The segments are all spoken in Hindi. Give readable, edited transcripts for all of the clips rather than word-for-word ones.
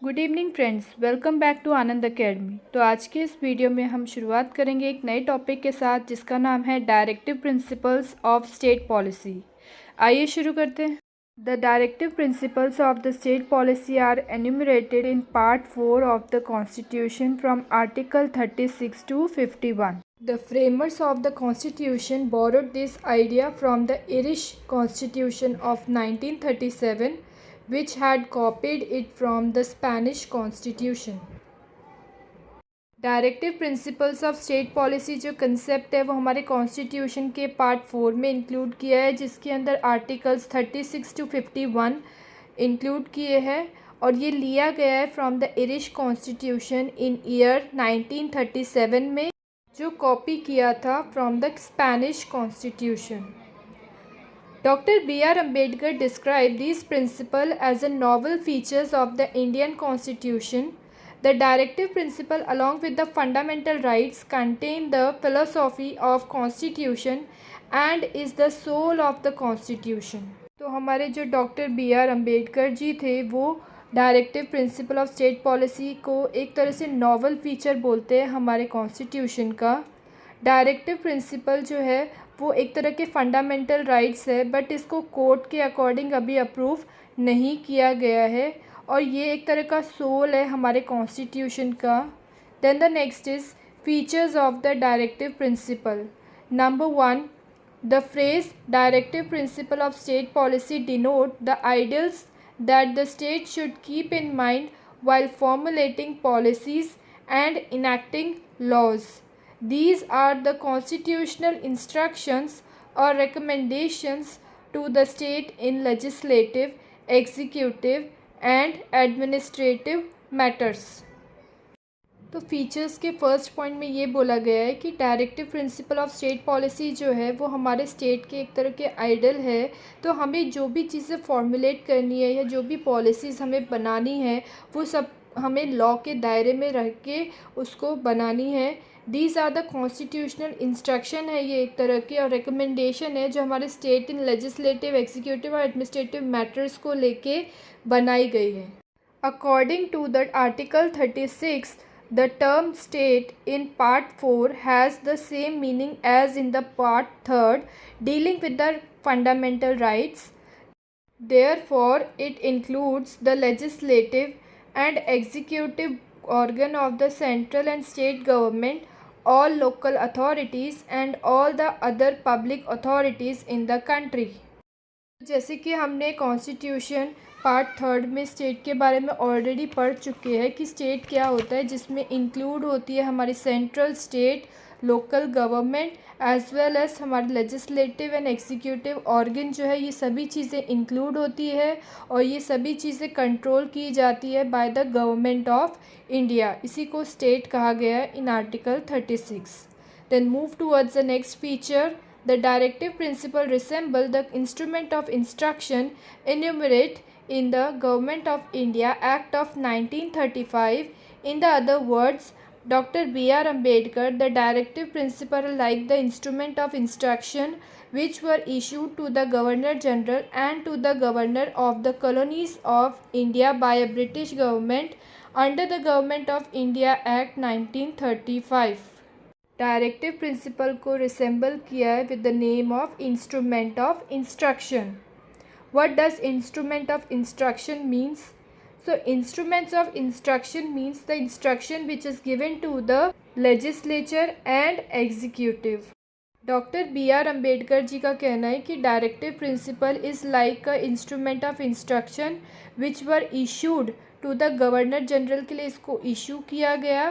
Good evening friends, welcome back to Anand Academy. तो आज के इस वीडियो में हम शुरुआत करेंगे एक नए टॉपिक के साथ जिसका नाम है directive principles of state policy. आइए शुरू करते हैं। The directive principles of the state policy are enumerated in part 4 of the constitution from article 36 to 51. The framers of the Constitution borrowed this idea from the Irish Constitution of 1937, which had copied it from the Spanish Constitution. Directive principles of state policy जो कंसेप्ट है वो हमारे कॉन्स्टिट्यूशन के पार्ट 4 में इंक्लूड किया है, जिसके अंदर आर्टिकल्स 36 to 51 इंक्लूड किए हैं और ये लिया गया है from the Irish constitution in year 1937 में, जो कॉपी किया था from the Spanish constitution. Dr. B.R. Ambedkar described these principles as a novel features of the Indian Constitution. The directive principle, along with the fundamental rights, contain the philosophy of Constitution and is the soul of the Constitution. तो हमारे जो डॉक्टर B.R. अम्बेडकर जी थे वो directive principle of state policy को एक तरह से नॉवल फीचर बोलते हैं हमारे कॉन्स्टिट्यूशन का. डायरेक्टिव प्रिंसिपल जो है वो एक तरह के फंडामेंटल राइट्स है, बट इसको कोर्ट के अकॉर्डिंग अभी अप्रूव नहीं किया गया है और ये एक तरह का सोल है हमारे कॉन्स्टिट्यूशन का. Then the next is features of the directive principle. Number 1, the phrase directive principle of state policy denote the ideals that the state should keep in mind while formulating policies and enacting laws. These are the constitutional instructions or recommendations to the state in legislative, executive and administrative matters. तो फीचर्स के फर्स्ट पॉइंट में ये बोला गया है कि directive principle of state policy जो है वो हमारे स्टेट के एक तरह के आइडल है. तो हमें जो भी चीज़ें फॉर्मुलेट करनी है या जो भी पॉलिसीज़ हमें बनानी है वो सब हमें लॉ के दायरे में रह के उसको बनानी है. These are the constitutional instruction है ये एक तरह की, और रिकमेंडेशन है जो हमारे स्टेट इन लेजिस्लेटिव, एग्जीक्यूटिव और एडमिनिस्ट्रेटिव मैटर्स को लेके बनाई गई है. According to the article 36, the term state in part 4 has the same meaning as in the part 3 dealing with the fundamental rights. Therefore, it includes the legislative and executive organ of the central and state government, all local authorities and all the other public authorities in the country. जैसे कि हमने कॉन्स्टिट्यूशन पार्ट 3 में स्टेट के बारे में ऑलरेडी पढ़ चुके हैं कि स्टेट क्या होता है, जिसमें इंक्लूड होती है हमारी central, state, local government as well as हमारे लेजिस्लेटिव एंड एग्जीक्यूटिव ऑर्गन जो है, ये सभी चीज़ें इंक्लूड होती है और ये सभी चीज़ें कंट्रोल की जाती है by the government of India. इसी को स्टेट कहा गया है in article 36. Then move towards the next feature. The directive principle resemble the instrument of instruction enumerate in the Government of India Act of 1935. In the other words, Dr. B.R. Ambedkar, the directive principle like the instrument of instruction which were issued to the Governor General and to the Governor of the Colonies of India by a British government under the Government of India Act 1935. Directive principle को रिसेंबल किया है with the name of instrument of instruction. What does instrument of instruction means? So instruments of instruction means the instruction which is given to the legislature and executive. Doctor B.R. Ambedkar ji का कहना है कि directive principle is like a instrument of instruction which were issued to the governor general के लिए इसको इशू किया गया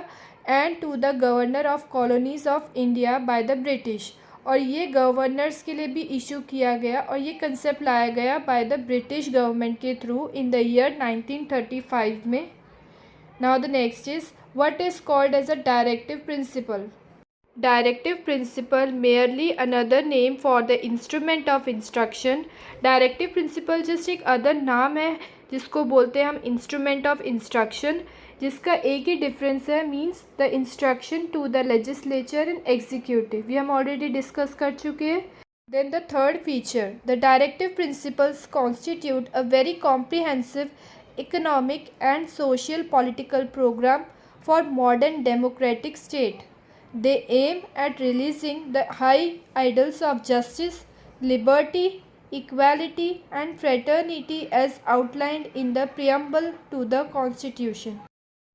and to the governor of colonies of India by the British, और ये गवर्नर्स के लिए भी इशू किया गया और ये कंसेप्ट लाया गया बाय द ब्रिटिश गवर्नमेंट के थ्रू इन द ईयर 1935 में. Now the next is what is called as a directive principle. Directive principle merely another name for the instrument of instruction. Directive principle just एक अदर नाम है जिसको बोलते हैं हम इंस्ट्रूमेंट ऑफ इंस्ट्रक्शन, जिसका एक ही डिफरेंस है, means the instruction to the legislature and executive. ये हम ऑलरेडी डिस्कस कर चुके हैं. Then the third feature, the directive principles constitute a very comprehensive economic and social political program for modern democratic state. They aim at releasing the high ideals of justice, liberty, equality and fraternity as outlined in the preamble to the Constitution.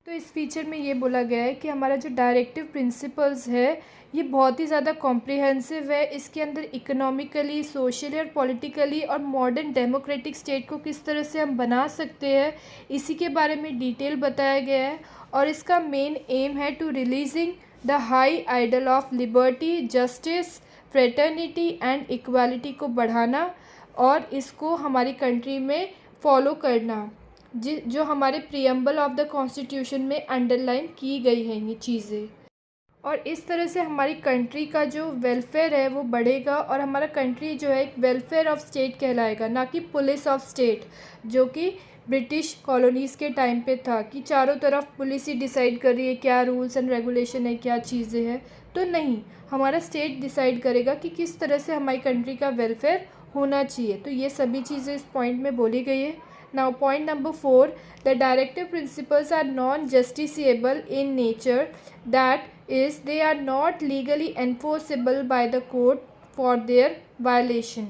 तो इस फीचर में ये बोला गया है कि हमारा जो डायरेक्टिव प्रिंसिपल्स है ये बहुत ही ज़्यादा कॉम्प्रिहेंसिव है। इसके अंदर इकोनॉमिकली, सोशली और पॉलिटिकली और मॉडर्न डेमोक्रेटिक स्टेट को किस तरह से हम बना सकते हैं इसी के बारे में डिटेल बताया गया है। और इसका मेन एम है to releasing the high ideal of liberty, justice, fraternity and equality को बढ़ाना और इसको हमारी कंट्री में फॉलो करना, जो हमारे प्रियम्बल ऑफ द कॉन्स्टिट्यूशन में अंडरलाइन की गई हैं ये चीज़ें। और इस तरह से हमारी कंट्री का जो वेलफेयर है वो बढ़ेगा और हमारा कंट्री जो है एक वेलफेयर ऑफ स्टेट कहलाएगा, ना कि पुलिस ऑफ स्टेट, जो कि ब्रिटिश कॉलोनीज़ के टाइम पे था कि चारों तरफ पुलिस ही डिसाइड कर रही है क्या रूल्स एंड रेगुलेशन है, क्या चीज़ें हैं। तो नहीं, हमारा स्टेट डिसाइड करेगा कि किस तरह से हमारी कंट्री का वेलफेयर होना चाहिए। तो ये सभी चीज़ें इस पॉइंट में बोली गई है। Now point number 4, the directive principles are non-justiciable in nature, that is they are not legally enforceable by the court for their violation.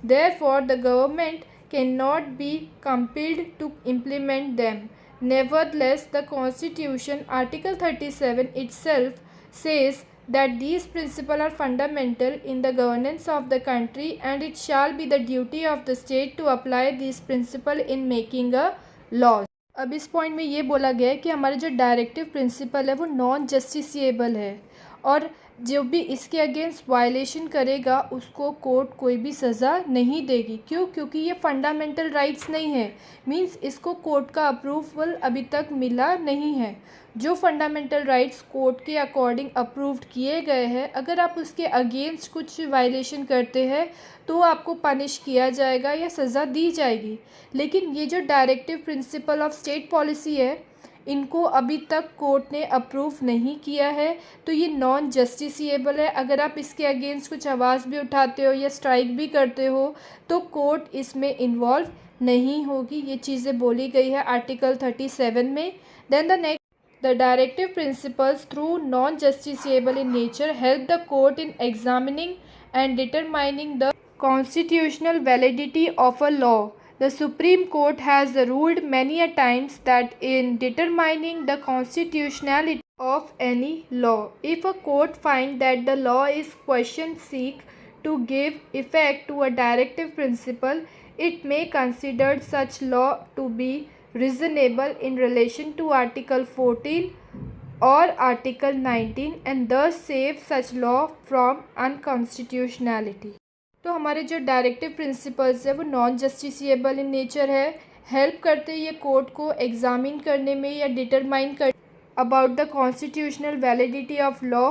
Therefore the government cannot be compelled to implement them. Nevertheless, the Constitution Article 37 itself says that these principles are fundamental in the governance of the country and it shall be the duty of the state to apply these principles in making a law. अब इस पॉइंट में ये बोला गया है कि हमारे जो डायरेक्टिव प्रिंसिपल है वो नॉन जस्टिसिएबल है और जो भी इसके अगेंस्ट वायलेशन करेगा उसको कोर्ट कोई भी सज़ा नहीं देगी। क्यों? क्योंकि ये फंडामेंटल राइट्स नहीं है, मींस इसको कोर्ट का अप्रूवल अभी तक मिला नहीं है। जो फंडामेंटल राइट्स कोर्ट के अकॉर्डिंग अप्रूव्ड किए गए हैं, अगर आप उसके अगेंस्ट कुछ वायलेशन करते हैं तो आपको पनिश किया जाएगा या सज़ा दी जाएगी। लेकिन ये जो directive principle of state policy है इनको अभी तक कोर्ट ने अप्रूव नहीं किया है, तो ये नॉन जस्टिसिएबल है। अगर आप इसके अगेंस्ट कुछ आवाज़ भी उठाते हो या स्ट्राइक भी करते हो तो कोर्ट इसमें इन्वॉल्व नहीं होगी। ये चीज़ें बोली गई है आर्टिकल 37 में। Then the next, the directive principles through non-justiciable in nature help the court in examining and determining the constitutional validity of a law. The Supreme Court has ruled many a times that in determining the constitutionality of any law, if a court finds that the law is questioned, seek to give effect to a directive principle, it may consider such law to be reasonable in relation to Article 14 or Article 19 and thus save such law from unconstitutionality. तो हमारे जो डायरेक्टिव प्रिंसिपल्स है वो नॉन जस्टिसिएबल इन नेचर है, हेल्प करते हैं ये कोर्ट को एग्जामिन करने में या डिटरमाइन कर about the constitutional validity of law.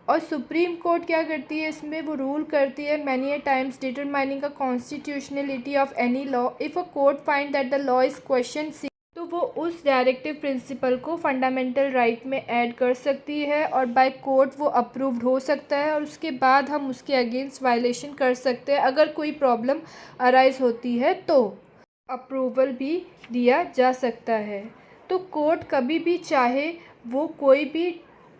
और सुप्रीम कोर्ट क्या करती है इसमें, वो रूल करती है many a times determining a constitutionality of any law. If a court find that the law is question see, तो वो उस डायरेक्टिव प्रिंसिपल को फंडामेंटल राइट में ऐड कर सकती है और बाय कोर्ट वो अप्रूव्ड हो सकता है और उसके बाद हम उसके अगेंस्ट वायलेशन कर सकते हैं। अगर कोई प्रॉब्लम अराइज होती है तो अप्रूवल भी दिया जा सकता है। तो कोर्ट कभी भी चाहे वो कोई भी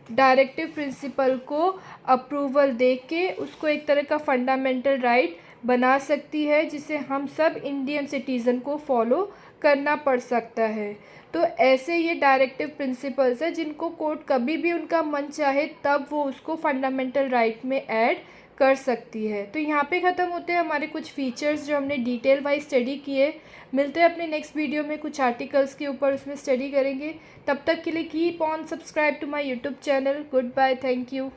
डायरेक्टिव प्रिंसिपल को अप्रूवल दे के उसको एक तरह का फंडामेंटल राइट बना सकती है जिसे हम सब इंडियन सिटीज़न को फॉलो करना पड़ सकता है। तो ऐसे ये डायरेक्टिव प्रिंसिपल्स है जिनको कोर्ट कभी भी उनका मन चाहे तब वो उसको फंडामेंटल राइट में ऐड कर सकती है। तो यहाँ पे ख़त्म होते हैं हमारे कुछ फीचर्स जो हमने डिटेल वाइज स्टडी किए। मिलते हैं अपने नेक्स्ट वीडियो में कुछ आर्टिकल्स के ऊपर, उसमें स्टडी करेंगे। तब तक के लिए keep on subscribe to my YouTube channel. Goodbye, thank you.